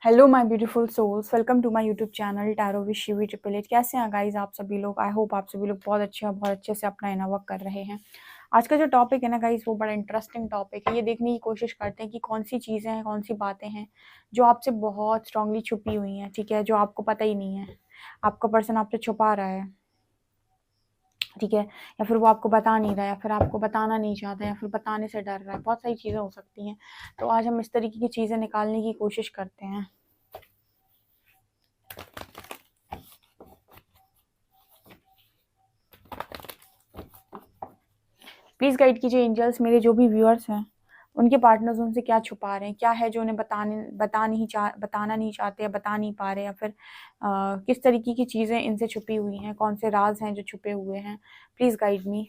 Hello my beautiful souls, welcome to my YouTube channel tarot with Shivi triple eight. कैसे हैं guys आप सभी लोग? आई होप आप सभी लोग बहुत अच्छे और बहुत अच्छे से अपना इनर वर्क कर रहे हैं। आज का जो टॉपिक है ना गाइज, वो बड़ा इंटरेस्टिंग टॉपिक है। ये देखने की कोशिश करते हैं कि कौन सी चीज़ें हैं, कौन सी बातें हैं जो आपसे बहुत स्ट्रांगली छुपी हुई हैं, ठीक है, जो आपको पता ही नहीं है, आपका पर्सन आपसे छुपा रहा है, ठीक है, या फिर वो आपको बता नहीं रहा है, या फिर आपको बताना नहीं चाहता, या फिर बताने से डर रहा है। बहुत सारी चीज़ें हो सकती हैं। तो आज हम इस तरीके की चीज़ें निकालने की कोशिश करते हैं। प्लीज़ गाइड कीजिए एंजल्स, मेरे जो भी व्यूअर्स हैं उनके पार्टनर्स उनसे क्या छुपा रहे हैं, क्या है जो उन्हें बताना नहीं चाहते, या बता नहीं पा रहे, या फिर किस तरीके की चीज़ें इनसे छुपी हुई हैं, कौन से राज हैं जो छुपे हुए हैं। Please guide me.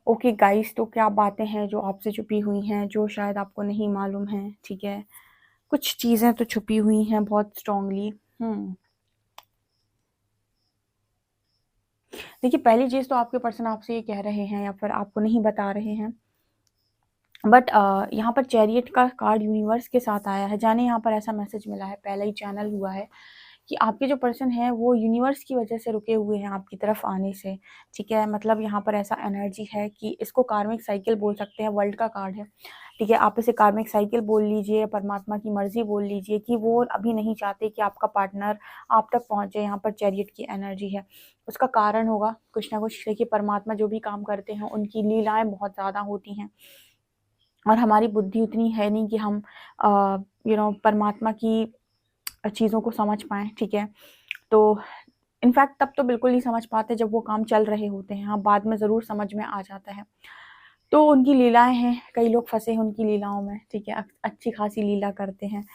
Okay guys, तो क्या बातें हैं जो आपसे छुपी हुई हैं, जो शायद आपको नहीं मालूम है, ठीक है। कुछ चीज़ें तो छुपी हुई हैं बहुत स्ट्रांगली। देखिए, पहली चीज़ तो आपके पर्सन आपसे ये कह रहे हैं या फिर आपको नहीं बता रहे हैं, बट यहाँ पर चैरियट का कार्ड यूनिवर्स के साथ आया है। जाने यहाँ पर ऐसा मैसेज मिला है, पहला ही चैनल हुआ है कि आपके जो पर्सन है वो यूनिवर्स की वजह से रुके हुए हैं आपकी तरफ आने से, ठीक है। मतलब यहाँ पर ऐसा एनर्जी है कि इसको कार्मिक साइकिल बोल सकते हैं, वर्ल्ड का कार्ड है, ठीक है। आप इसे कार्मिक साइकिल बोल लीजिए, परमात्मा की मर्जी बोल लीजिए, कि वो अभी नहीं चाहते कि आपका पार्टनर आप तक पहुँचे। यहाँ पर चैरियट की एनर्जी है, उसका कारण होगा कुछ ना कुछ। देखिए, परमात्मा जो भी काम करते हैं उनकी लीलाएं बहुत ज़्यादा होती हैं, और हमारी बुद्धि उतनी है नहीं कि हम परमात्मा की चीज़ों को समझ पाएँ, ठीक है। तो इनफैक्ट तब तो बिल्कुल नहीं समझ पाते जब वो काम चल रहे होते हैं। हाँ, बाद में ज़रूर समझ में आ जाता है। तो उनकी लीलाएँ हैं, कई लोग फँसे हैं उनकी लीलाओं में, ठीक है। अच्छी खासी लीला करते हैं।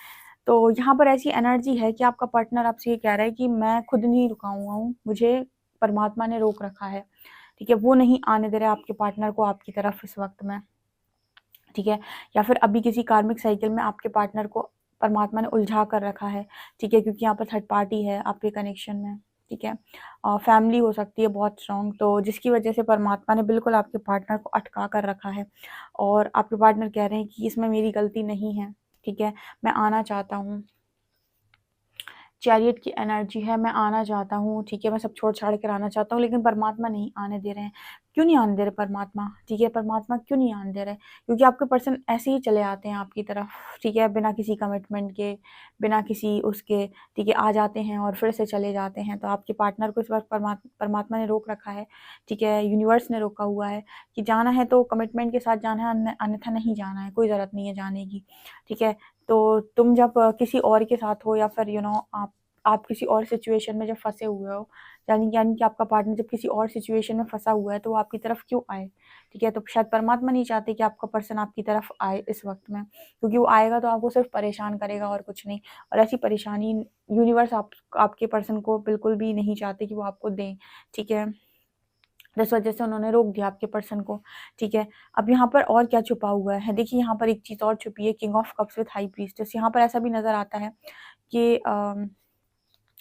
तो यहाँ पर ऐसी एनर्जी है कि आपका पार्टनर आपसे ये कह रहा है कि मैं खुद नहीं रुका हुआ हूँ, मुझे परमात्मा ने रोक रखा है, ठीक है। वो नहीं आने दे रहा है आपके पार्टनर को आपकी तरफ इस वक़्त में, ठीक है। या फिर अभी किसी कार्मिक साइकिल में आपके पार्टनर को परमात्मा ने उलझा कर रखा है, ठीक है, क्योंकि यहाँ पर थर्ड पार्टी है आपके कनेक्शन में, ठीक है। फैमिली हो सकती है बहुत स्ट्रॉन्ग, तो जिसकी वजह से परमात्मा ने बिल्कुल आपके पार्टनर को अटका कर रखा है, और आपके पार्टनर कह रहे हैं कि इसमें मेरी गलती नहीं है, ठीक है, मैं आना चाहता हूँ। चैरियट की एनर्जी है, मैं आना चाहता हूँ, ठीक है, मैं सब छोड़-छाड़ कर आना चाहता हूँ, लेकिन परमात्मा नहीं आने दे रहे हैं। क्यों नहीं आने दे रहे परमात्मा? ठीक है, परमात्मा क्यों नहीं आने दे रहे? क्योंकि आपके पर्सन ऐसे ही चले आते हैं आपकी तरफ, ठीक है, बिना किसी कमिटमेंट के, बिना किसी उसके, ठीक है, आ जाते हैं और फिर से चले जाते हैं। तो आपके पार्टनर को इस वक़्त परमात्मा ने रोक रखा है, ठीक है, यूनिवर्स ने रोका हुआ है कि जाना है तो कमिटमेंट के साथ जाना है, अन्यथा नहीं जाना है, कोई ज़रूरत नहीं है जाने की, ठीक है। तो तुम जब किसी और के साथ हो, या फिर आप किसी और सिचुएशन में जब फँसे हुए हो, यानी कि आपका पार्टनर जब किसी और सिचुएशन में फँसा हुआ है, तो वो आपकी तरफ क्यों आए? ठीक है। तो शायद परमात्मा नहीं चाहते कि आपका पर्सन आपकी तरफ आए इस वक्त में, क्योंकि वो आएगा तो आपको सिर्फ परेशान करेगा और कुछ नहीं। और ऐसी परेशानी यूनिवर्स आपके पर्सन को बिल्कुल भी नहीं चाहते कि वो आपको दें, ठीक है। इस वजह से उन्होंने रोक दिया आपके पर्सन को, ठीक है। अब यहाँ पर और क्या छुपा हुआ है, देखिए यहाँ पर एक चीज़ और छुपी है, king of cups with high priestess. यहाँ पर ऐसा भी नजर आता है कि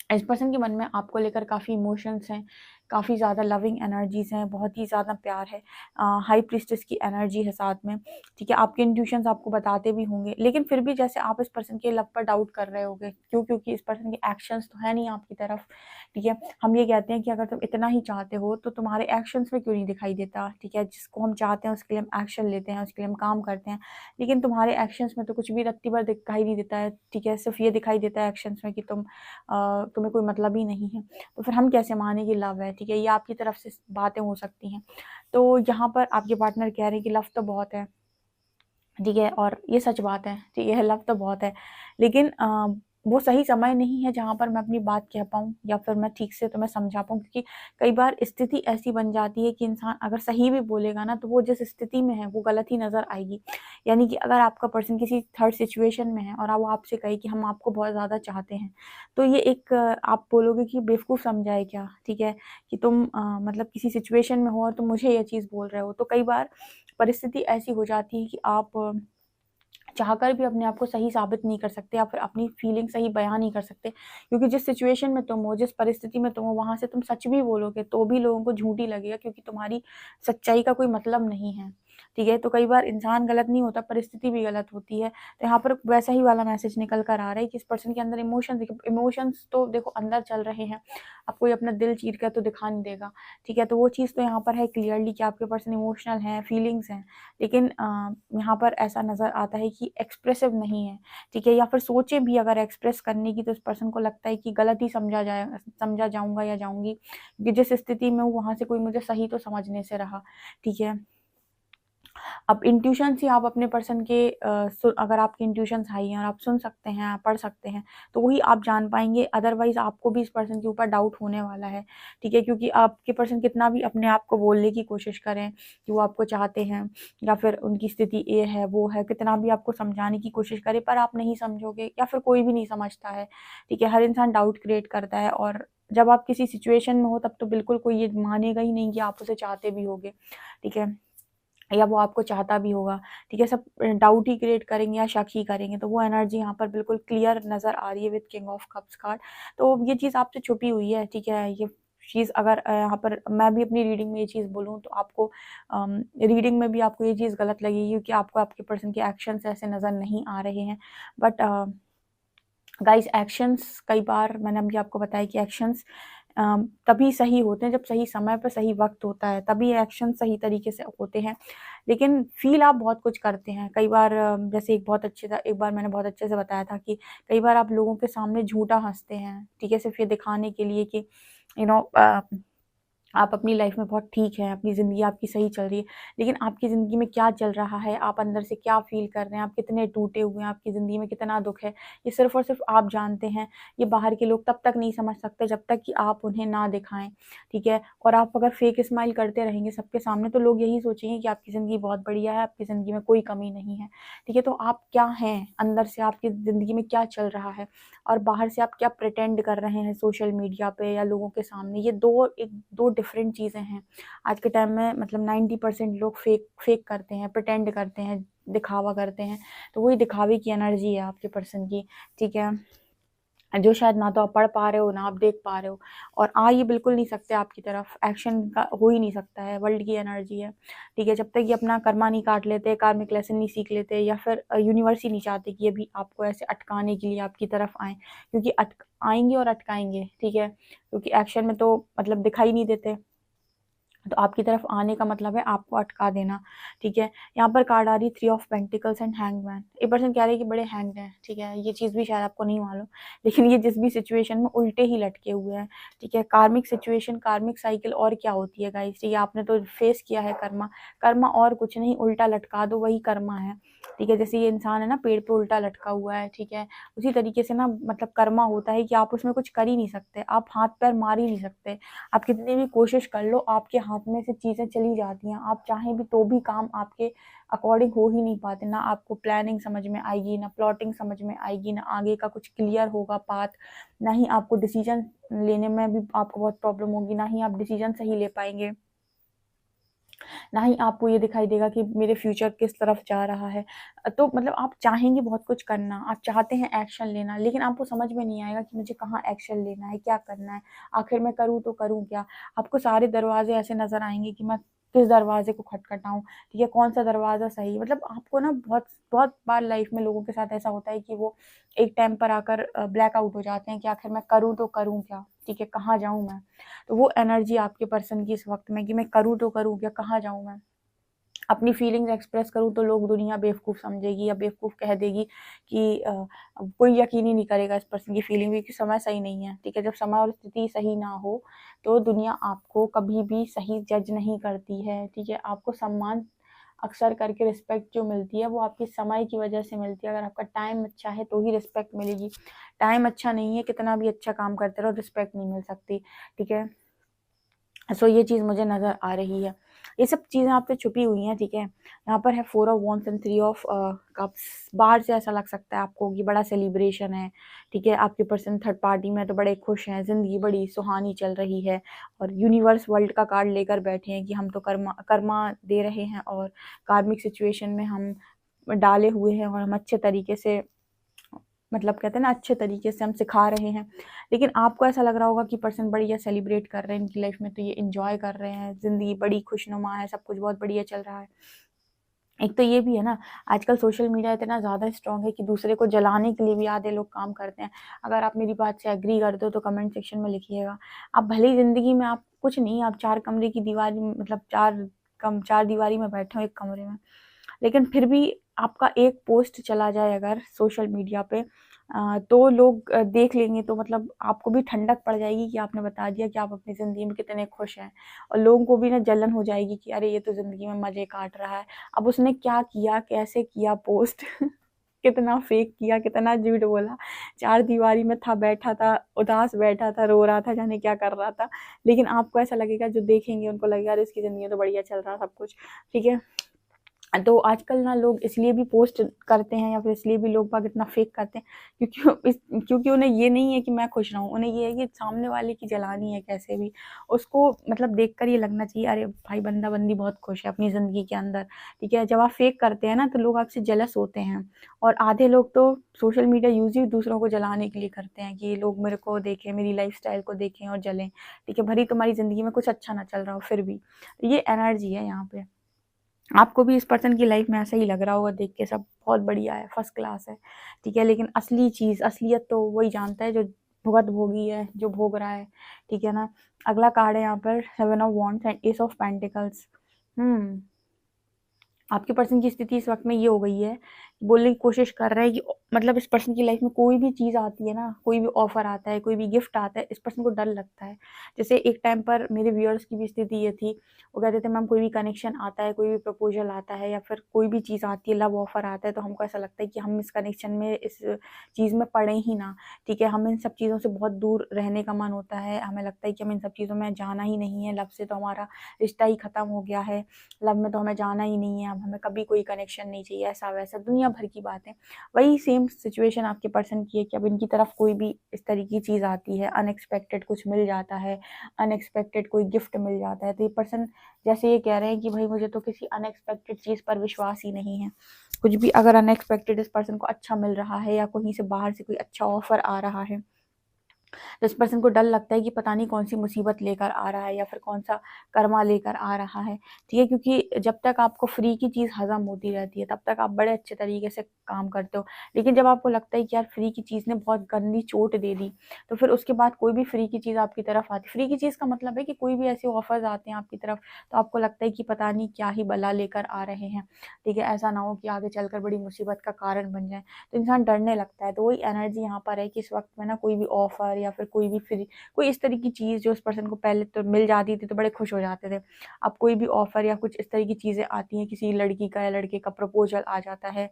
इस पर्सन के मन में आपको लेकर काफ़ी इमोशंस हैं, काफ़ी ज़्यादा लविंग एनर्जीज हैं, बहुत ही ज़्यादा प्यार है, हाई प्रीस्टेस की एनर्जी है साथ में, ठीक है। आपके इंट्यूशंस आपको बताते भी होंगे, लेकिन फिर भी जैसे आप इस पर्सन के लव पर डाउट कर रहे होगे, क्यों? क्योंकि इस पर्सन के एक्शंस तो है नहीं आपकी तरफ, ठीक है। हम ये कहते हैं कि अगर तुम इतना ही चाहते हो तो तुम्हारे एक्शंस में क्यों नहीं दिखाई देता, ठीक है। जिसको हम चाहते हैं उसके लिए हम एक्शन लेते हैं, उसके लिए हम काम करते हैं, लेकिन तुम्हारे एक्शंस में तो कुछ भी रत्ती भर दिखाई नहीं देता है, ठीक है। सिर्फ ये दिखाई देता है एक्शंस में कि तुम्हें कोई मतलब ही नहीं है। तो फिर हम कैसे माने कि लव है, ठीक है। ये आपकी तरफ से बातें हो सकती हैं। तो यहाँ पर आपके पार्टनर कह रहे हैं कि लव तो बहुत है, ठीक है, और ये सच बात है, ठीक है, लव तो बहुत है, लेकिन वो सही समय नहीं है जहाँ पर मैं अपनी बात कह पाऊँ या फिर मैं ठीक से तुम्हें समझा पाऊँ, क्योंकि कई बार स्थिति ऐसी बन जाती है कि इंसान अगर सही भी बोलेगा ना तो वो जिस स्थिति में है वो गलत ही नज़र आएगी। यानी कि अगर आपका पर्सन किसी थर्ड सिचुएशन में है और वो आपसे कहे कि हम आपको बहुत ज़्यादा चाहते हैं, तो ये एक आप बोलोगे कि बेवकूफ़ समझा है क्या, ठीक है, कि तुम मतलब किसी सिचुएशन में हो और तुम मुझे ये चीज़ बोल रहे हो। तो कई बार परिस्थिति ऐसी हो जाती है कि आप चाहकर भी अपने आप को सही साबित नहीं कर सकते या फिर अपनी फीलिंग सही बयान नहीं कर सकते, क्योंकि जिस सिचुएशन में तुम हो, जिस परिस्थिति में तुम हो, वहाँ से तुम सच भी बोलोगे तो भी लोगों को झूठ ही लगेगा, क्योंकि तुम्हारी सच्चाई का कोई मतलब नहीं है, ठीक है। तो कई बार इंसान गलत नहीं होता, परिस्थिति भी गलत होती है। तो यहाँ पर वैसा ही वाला मैसेज निकल कर आ रहा है कि इस पर्सन के अंदर इमोशंस तो देखो अंदर चल रहे हैं, अब कोई अपना दिल चीर कर तो दिखा नहीं देगा, ठीक है। तो वो चीज़ तो यहाँ पर है क्लियरली कि आपके पर्सन इमोशनल हैं, फीलिंग्स हैं, लेकिन यहाँ पर ऐसा नज़र आता है कि एक्सप्रेसिव नहीं है, ठीक है। या फिर सोचे भी अगर एक्सप्रेस करने की तो इस पर्सन को लगता है कि गलत ही समझा जाऊँगा या जाऊँगी, कि जिस स्थिति में हूँ वहाँ से कोई मुझे सही तो समझने से रहा, ठीक है। अब इंट्यूशंस ही आप अपने पर्सन के अगर आपकी इंट्यूशंस हाई हैं और आप सुन सकते हैं, आप पढ़ सकते हैं, तो वही आप जान पाएँगे, अदरवाइज़ आपको भी इस पर्सन के ऊपर डाउट होने वाला है, ठीक है। क्योंकि आपके पर्सन कितना भी अपने आप को बोलने की कोशिश करें कि वो आपको चाहते हैं या फिर उनकी स्थिति ये है, वो है, कितना भी आपको समझाने की कोशिश करें पर आप नहीं समझोगे या फिर कोई भी नहीं समझता है, ठीक है। हर इंसान डाउट क्रिएट करता है, और जब आप किसी सिचुएशन में हो तब तो बिल्कुल कोई ये मानेगा ही नहीं कि आप उसे चाहते भी होगे, ठीक है, या वो आपको चाहता भी होगा, ठीक है। सब डाउट ही क्रिएट करेंगे या शक ही करेंगे। तो वो एनर्जी यहाँ पर बिल्कुल क्लियर नज़र आ रही है with king of cups card. तो ये चीज़ आपसे छुपी हुई है, ठीक है। ये चीज़ अगर यहाँ पर मैं भी अपनी रीडिंग में ये चीज़ बोलूँ तो आपको रीडिंग में भी आपको ये चीज़ गलत लगेगी, क्योंकि आपको आपके पर्सन के एक्शंस ऐसे नज़र नहीं आ रहे हैं। बट गाइस एक्शंस कई बार मैंने अभी आपको बताया कि एक्शंस तभी सही होते हैं जब सही समय पे सही वक्त होता है, तभी एक्शन सही तरीके से होते हैं। लेकिन फ़ील आप बहुत कुछ करते हैं। कई बार जैसे एक बार मैंने बहुत अच्छे से बताया था कि कई बार आप लोगों के सामने झूठा हँसते हैं, ठीक है? सिर्फ़ ये दिखाने के लिए कि यू नो आप अपनी लाइफ में बहुत ठीक हैं, अपनी ज़िंदगी आपकी सही चल रही है, लेकिन आपकी ज़िंदगी में क्या चल रहा है, आप अंदर से क्या फ़ील कर रहे हैं, आप कितने टूटे हुए हैं, आपकी ज़िंदगी में कितना दुःख है, ये सिर्फ़ और सिर्फ़ आप जानते हैं। ये बाहर के लोग तब तक नहीं समझ सकते जब तक कि आप उन्हें ना दिखाएँ, ठीक है? और आप अगर फ़ेक स्माइल करते रहेंगे सबके सामने तो लोग यही सोचेंगे कि आपकी ज़िंदगी बहुत बढ़िया है, आपकी ज़िंदगी में कोई कमी नहीं है, ठीक है? तो आप क्या हैं, अंदर से आपकी ज़िंदगी में क्या चल रहा है और बाहर से आप क्या प्रिटेंड कर रहे हैं सोशल मीडिया पे या लोगों के सामने, ये 2 डिफरेंट चीज़ें हैं। आज के टाइम में मतलब 90% लोग फेक करते हैं, प्रिटेंड करते हैं, दिखावा करते हैं, तो वही दिखावे की एनर्जी है आपके पर्सन की, ठीक है? जो शायद ना तो आप पढ़ पा रहे हो, ना आप देख पा रहे हो, और आ ये बिल्कुल नहीं सकते आपकी तरफ, एक्शन का हो ही नहीं सकता है, वर्ल्ड की एनर्जी है, ठीक है? जब तक ये अपना कर्मा नहीं काट लेते, कार्मिक लेसन नहीं सीख लेते, या फिर यूनिवर्स ही नहीं चाहती कि ये भी आपको ऐसे अटकाने के लिए आपकी तरफ आएँ, क्योंकि आएँगे और अटकाएँगे, ठीक है? क्योंकि एक्शन में तो मतलब दिखाई नहीं देते। तो आपकी तरफ आने का मतलब है आपको अटका देना, ठीक है? यहाँ पर कार्ड आ रही है 3 ऑफ पेंटिकल्स एंड हैंगमैन। ये पर्सन कह रहे हैं कि बड़े हैंग्ड हैं, ठीक है? ये चीज़ भी शायद आपको नहीं मालूम, लेकिन ये जिस भी सिचुएशन में उल्टे ही लटके हुए हैं, ठीक है? कार्मिक सिचुएशन, कार्मिक साइकिल और क्या होती है गाइस? ठीक है, आपने तो फेस किया है कर्मा, कर्मा और कुछ नहीं, उल्टा लटका दो वही कर्मा है, ठीक है? जैसे ये इंसान है ना पेड़ पे उल्टा लटका हुआ है, ठीक है? उसी तरीके से ना मतलब कर्मा होता है कि आप उसमें कुछ कर ही नहीं सकते, आप हाथ पैर मार ही नहीं सकते, आप कितनी भी कोशिश कर लो, आपके हाथ में से चीज़ें चली जाती हैं, आप चाहें भी तो भी काम आपके अकॉर्डिंग हो ही नहीं पाते, ना आपको प्लानिंग समझ में आएगी, ना प्लॉटिंग समझ में आएगी, ना आगे का कुछ क्लियर होगा पाथ, ना ही आपको डिसीजन लेने में भी आपको बहुत प्रॉब्लम होगी, ना ही आप डिसीजन सही ले पाएंगे, ना ही आपको ये दिखाई देगा कि मेरे फ्यूचर किस तरफ जा रहा है। तो मतलब आप चाहेंगे बहुत कुछ करना, आप चाहते हैं एक्शन लेना, लेकिन आपको समझ में नहीं आएगा कि मुझे कहाँ एक्शन लेना है, क्या करना है, आखिर मैं करूँ तो करूँ क्या। आपको सारे दरवाजे ऐसे नज़र आएंगे कि मैं किस दरवाजे को खटखटाऊँ, ठीक है, कौन सा दरवाज़ा सही। मतलब आपको ना बहुत बहुत बार लाइफ में लोगों के साथ ऐसा होता है कि वो एक टाइम पर आकर ब्लैकआउट हो जाते हैं कि आखिर मैं करूँ तो करूँ क्या, ठीक है, कहाँ जाऊँ मैं। तो वो एनर्जी आपके पर्सन की इस वक्त में कि मैं करूँ तो करूँ क्या, कहाँ जाऊँ मैं। अपनी फीलिंग्स एक्सप्रेस करूँ तो लोग दुनिया बेवकूफ़ समझेगी या बेवकूफ़ कह देगी कि कोई यकीन ही नहीं करेगा इस पर्सन की फीलिंग में, कि समय सही नहीं है, ठीक है। जब समय और स्थिति सही ना हो तो दुनिया आपको कभी भी सही जज नहीं करती है, ठीक है। आपको सम्मान अक्सर करके रिस्पेक्ट जो मिलती है वो आपके समय की वजह से मिलती है। अगर आपका टाइम अच्छा है तो ही रिस्पेक्ट मिलेगी, टाइम अच्छा नहीं है कितना भी अच्छा काम करते रहो रिस्पेक्ट नहीं मिल सकती, ठीक है। सो ये चीज़ मुझे नज़र आ रही है, ये सब चीज़ें आप पे छुपी हुई हैं, ठीक है। यहाँ पर है 4 of wands and 3 of cups. बाहर से ऐसा लग सकता है आपको कि बड़ा सेलिब्रेशन है, ठीक है, आपके पर्सन थर्ड पार्टी में तो बड़े खुश हैं, ज़िंदगी बड़ी सुहानी चल रही है, और यूनिवर्स वर्ल्ड का कार्ड लेकर बैठे हैं कि हम तो कर्मा कर्मा दे रहे हैं और कार्मिक सिचुएशन में हम डाले हुए हैं और हम अच्छे तरीके से, मतलब कहते हैं ना, अच्छे तरीके से हम सिखा रहे हैं। लेकिन आपको ऐसा लग रहा होगा कि पर्सन बढ़िया सेलिब्रेट कर रहे हैं इनकी लाइफ में, तो ये एंजॉय कर रहे हैं, ज़िंदगी बड़ी खुशनुमा है, सब कुछ बहुत बढ़िया चल रहा है। एक तो ये भी है ना, आजकल सोशल मीडिया इतना ज़्यादा स्ट्रॉन्ग है कि दूसरे को जलाने के लिए भी आधे लोग काम करते हैं। अगर आप मेरी बात से एग्री करते हो तो कमेंट सेक्शन में लिखिएगा। आप भले ही ज़िंदगी में आप कुछ नहीं, आप 4 कमरे की दीवारी, मतलब 4 दीवारी में बैठे हो एक कमरे में, लेकिन फिर भी आपका एक पोस्ट चला जाए अगर सोशल मीडिया पे, तो लोग देख लेंगे, तो मतलब आपको भी ठंडक पड़ जाएगी कि आपने बता दिया कि आप अपनी ज़िंदगी में कितने खुश हैं, और लोगों को भी ना जलन हो जाएगी कि अरे ये तो ज़िंदगी में मज़े काट रहा है। अब उसने क्या किया, कैसे किया पोस्ट कितना फेक किया, कितना झूठ बोला, 4 दीवारी में था, बैठा था, उदास बैठा था, रो रहा था, जाने क्या कर रहा था। लेकिन आपको ऐसा लगेगा, जो देखेंगे उनको लगेगा अरे इसकी ज़िंदगी में तो बढ़िया चल रहा सब कुछ, ठीक है। तो आजकल ना लोग इसलिए भी पोस्ट करते हैं, या फिर इसलिए भी लोग बाग इतना फेक करते हैं, क्योंकि उन्हें ये नहीं है कि मैं खुश रहूँ, उन्हें ये है कि सामने वाले की जलानी है कैसे भी, उसको मतलब देखकर ये लगना चाहिए अरे भाई बंदा बंदी बहुत खुश है अपनी ज़िंदगी के अंदर, ठीक है। जब आप फेक करते हैं ना तो लोग आपसे जेलस होते हैं, और आधे लोग तो सोशल मीडिया यूज़ ही दूसरों को जलाने के लिए करते हैं कि लोग मेरे को देखें, मेरी लाइफस्टाइल को देखें और जलें, ठीक है। भले ही तुम्हारी ज़िंदगी में कुछ अच्छा ना चल रहा हो फिर भी, ये एनर्जी है यहाँ पे। आपको भी इस पर्सन की लाइफ में ऐसा ही लग रहा होगा देख के, सब बहुत बढ़िया है, फर्स्ट क्लास है, ठीक है। लेकिन असली चीज़, असलियत तो वही जानता है जो भुगत भोगी है, जो भोग रहा है, ठीक है ना। अगला कार्ड है यहाँ पर 7 of wands and S of pentacles. आपके पर्सन की स्थिति इस वक्त में ये हो गई है, बोलने की कोशिश कर रहा है कि मतलब इस पर्सन की लाइफ में कोई भी चीज़ आती है ना, कोई भी ऑफर आता है, कोई भी गिफ्ट आता है, इस पर्सन को डर लगता है। जैसे एक टाइम पर मेरे व्यूअर्स की भी स्थिति ये थी, वो कहते थे मैम कोई भी कनेक्शन आता है, कोई भी प्रपोजल आता है, या फिर कोई भी चीज़ आती है, लव ऑफर आता है, तो हमको ऐसा लगता है कि हम इस कनेक्शन में, इस चीज़ में पड़े ही ना, ठीक है। हमें इन सब चीज़ों से बहुत दूर रहने का मन होता है, हमें लगता है कि हमें इन सब चीज़ों में जाना ही नहीं है, लव से तो हमारा रिश्ता ही ख़त्म हो गया है, लव में तो हमें जाना ही नहीं है, अब हमें कभी कोई कनेक्शन नहीं चाहिए, ऐसा वैसा दुनिया भर की बातें। वही सेम सिचुएशन आपके पर्सन की है कि अब इनकी तरफ कोई भी इस तरह की चीज़ आती है, अनएक्सपेक्टेड कुछ मिल जाता है, अनएक्सपेक्टेड कोई गिफ्ट मिल जाता है, तो ये पर्सन जैसे ये कह रहे हैं कि भाई मुझे तो किसी अनएक्सपेक्टेड चीज़ पर विश्वास ही नहीं है। कुछ भी अगर अनएक्सपेक्टेड इस पर्सन को अच्छा मिल रहा है, या कहीं से बाहर से कोई अच्छा ऑफर आ रहा है, तो इस पर्सन को डर लगता है कि पता नहीं कौन सी मुसीबत लेकर आ रहा है, या फिर कौन सा कर्मा लेकर आ रहा है, ठीक है। क्योंकि जब तक आपको फ्री की चीज़ हजम होती रहती है तब तक आप बड़े अच्छे तरीके से काम करते हो, लेकिन जब आपको लगता है कि यार फ्री की चीज़ ने बहुत गंदी चोट दे दी, तो फिर उसके बाद कोई भी फ्री की चीज़ आपकी तरफ आती, फ्री की चीज़ का मतलब है कि कोई भी ऐसे ऑफर्स आते हैं आपकी तरफ, तो आपको लगता है कि पता नहीं क्या ही बला लेकर आ रहे हैं, ठीक है। ऐसा ना हो कि आगे चलकर बड़ी मुसीबत का कारण बन जाए, तो इंसान डरने लगता है। तो वही एनर्जी यहाँ पर है कि इस वक्त में ना कोई भी ऑफर या फिर कोई भी फ्री, कोई इस तरह की चीज़ जो उस पर्सन को पहले तो मिल जाती थी तो बड़े खुश हो जाते थे, अब कोई भी ऑफर या कुछ इस तरह की चीज़ें आती हैं, किसी लड़की का या लड़के का प्रपोजल आ जाता है,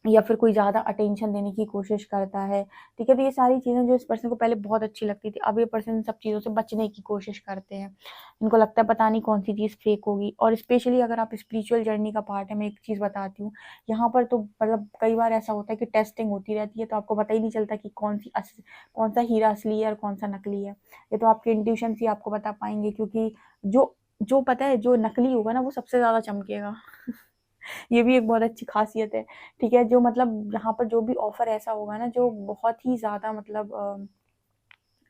या फिर कोई ज़्यादा अटेंशन देने की कोशिश करता है, ठीक है? तो ये सारी चीज़ें जो इस पर्सन को पहले बहुत अच्छी लगती थी, अब ये पर्सन इन सब चीज़ों से बचने की कोशिश करते हैं। इनको लगता है पता नहीं कौन-सी चीज़ फेक होगी, और स्पेशली अगर आप स्पिरिचुअल जर्नी का पार्ट है, मैं एक चीज़ बताती हूँ, यहाँ पर तो मतलब कई बार ऐसा होता है कि टेस्टिंग होती रहती है, तो आपको पता ही नहीं चलता कि कौन-सा हीरा असली है और कौन-सा नकली है। ये तो आपके इंट्यूशन से ही आपको बता पाएँगे, क्योंकि जो जो पता है, जो नकली होगा ना, वो सबसे ज़्यादा चमकेगा। ये भी एक बहुत अच्छी ख़ासियत है, ठीक है? जो मतलब यहाँ पर जो भी ऑफ़र ऐसा होगा ना, जो बहुत ही ज़्यादा मतलब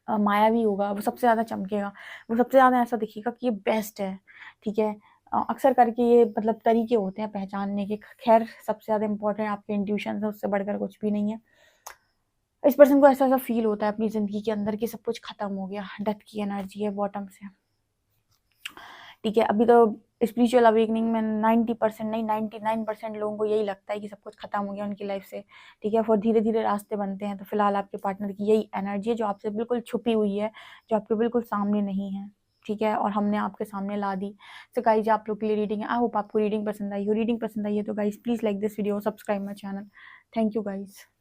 मायावी होगा, वो सबसे ज़्यादा चमकेगा, वो सबसे ज़्यादा ऐसा दिखेगा कि ये बेस्ट है, ठीक है? अक्सर करके ये मतलब तरीके होते हैं पहचानने के। ख़ैर, सबसे ज़्यादा इम्पोर्टेंट आपके इंट्यूशंस है, उससे बढ़कर कुछ भी नहीं है। इस पर्सन को ऐसा-ऐसा फ़ील होता है अपनी ज़िंदगी के अंदर कि सब कुछ ख़त्म हो गया, डेथ की एनर्जी है बॉटम से। ठीक है, अभी तो स्पिरिचुअल अवेकनिंग में 90% नहीं 99% लोगों को यही लगता है कि सब कुछ खत्म हो गया उनकी लाइफ से, ठीक है? फिर धीरे-धीरे रास्ते बनते हैं, तो फिलहाल आपके पार्टनर की यही एनर्जी है जो आपसे बिल्कुल छुपी हुई है, जो आपके बिल्कुल सामने नहीं है, ठीक है? और हमने आपके सामने ला दी। सो गाइज़, आप लोग के लिए रीडिंग है। आई होप आपको रीडिंग पसंद आई हो। रीडिंग पसंद आई है तो guys please like this video, subscribe my channel. Thank you guys.